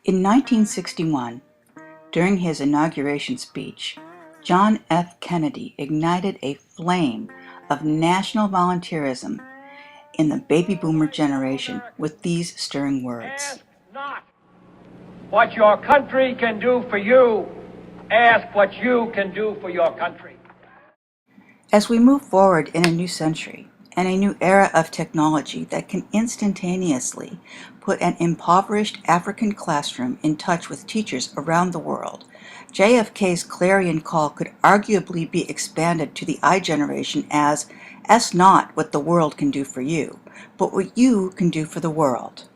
In 1961, during his inauguration speech, John F. Kennedy ignited a flame of national volunteerism in the baby boomer generation with these stirring words. Ask not what your country can do for you. Ask what you can do for your country. As we move forward in a new century and a new era of technology that can instantaneously put an impoverished African classroom in touch with teachers around the world, JFK's clarion call could arguably be expanded to the I generation as, ask not what the world can do for you, but what you can do for the world.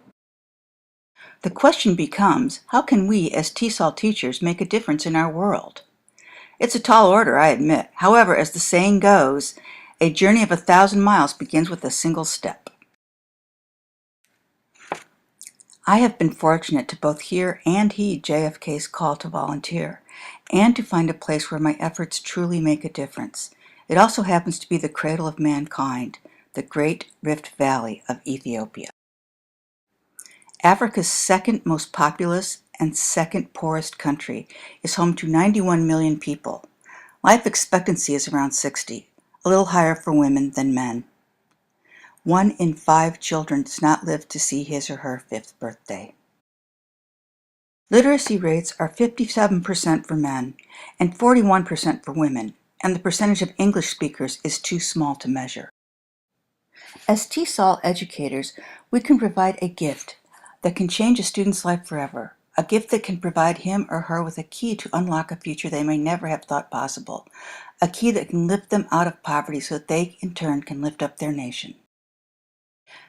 The question becomes, how can we as TESOL teachers make a difference in our world? It's a tall order, I admit. However, as the saying goes, a journey of 1,000 miles begins with a single step. I have been fortunate to both hear and heed JFK's call to volunteer, and to find a place where my efforts truly make a difference. It also happens to be the cradle of mankind, the Great Rift Valley of Ethiopia. Africa's second most populous and second poorest country is home to 91 million people. Life expectancy is around 60, a little higher for women than men. 1 in 5 children does not live to see his or her 5th birthday. Literacy rates are 57% for men and 41% for women, and the percentage of English speakers is too small to measure. As TESOL educators, we can provide a gift that can change a student's life forever, a gift that can provide him or her with a key to unlock a future they may never have thought possible, a key that can lift them out of poverty so that they, in turn, can lift up their nation.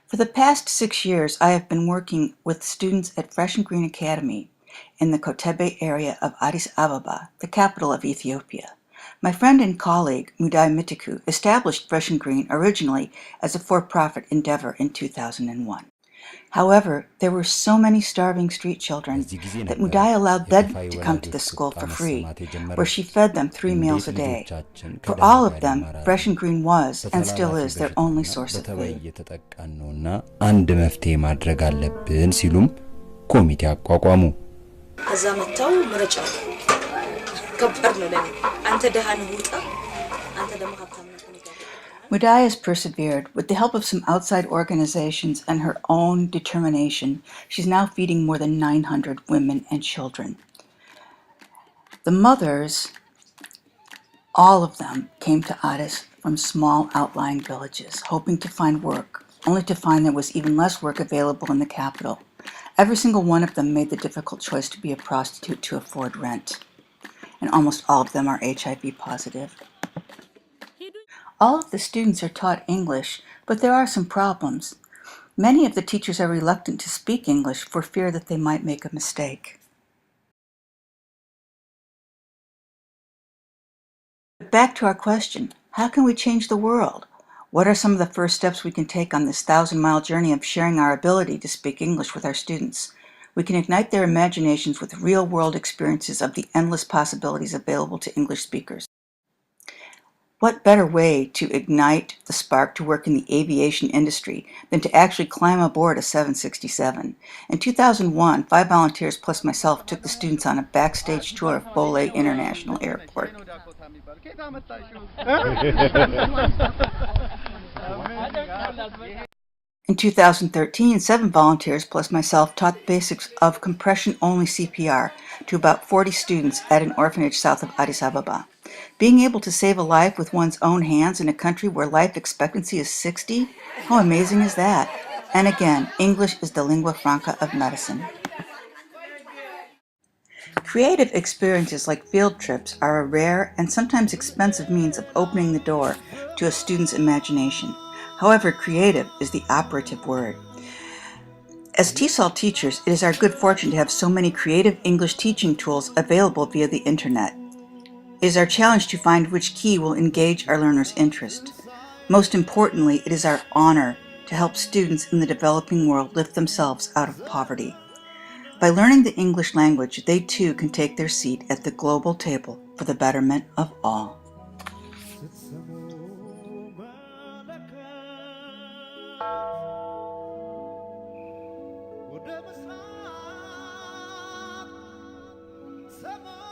For the past 6 years, I have been working with students at Fresh and Green Academy in the Kotebe area of Addis Ababa, the capital of Ethiopia. My friend and colleague, Mudai Mitiku, established Fresh and Green originally as a for-profit endeavor in 2001. However, there were so many starving street children that Mudai allowed them to come to the school for free, where she fed them 3 meals a day. For all of them, Fresh and Green was, and still is, their only source of food. አንድ መፍትሄ ማድረግ አለብን ሲሉም ኮሚቴ አቋቋሙ። ከዛ መጣው ምርጫ ከባድ ነው ለኔ አንተ ደሃን ውጣ አንተ ደሞ ሀብታም ነህ። Mudai has persevered. With the help of some outside organizations and her own determination, she's now feeding more than 900 women and children. The mothers, all of them, came to Addis from small outlying villages, hoping to find work, only to find there was even less work available in the capital. Every single one of them made the difficult choice to be a prostitute to afford rent. And almost all of them are HIV positive. All of the students are taught English, but there are some problems. Many of the teachers are reluctant to speak English for fear that they might make a mistake. Back to our question, how can we change the world? What are some of the first steps we can take on this 1,000-mile journey of sharing our ability to speak English with our students? We can ignite their imaginations with real-world experiences of the endless possibilities available to English speakers. What better way to ignite the spark to work in the aviation industry than to actually climb aboard a 767? In 2001, 5 volunteers plus myself took the students on a backstage tour of Bole International Airport. In 2013, 7 volunteers plus myself taught the basics of compression-only CPR to about 40 students at an orphanage south of Addis Ababa. Being able to save a life with one's own hands in a country where life expectancy is 60? How amazing is that? And again, English is the lingua franca of medicine. Creative experiences like field trips are a rare and sometimes expensive means of opening the door to a student's imagination. However, creative is the operative word. As TESOL teachers, it is our good fortune to have so many creative English teaching tools available via the internet. It is our challenge to find which key will engage our learners' interest. Most importantly, it is our honor to help students in the developing world lift themselves out of poverty. By learning the English language, they too can take their seat at the global table for the betterment of all. Come on.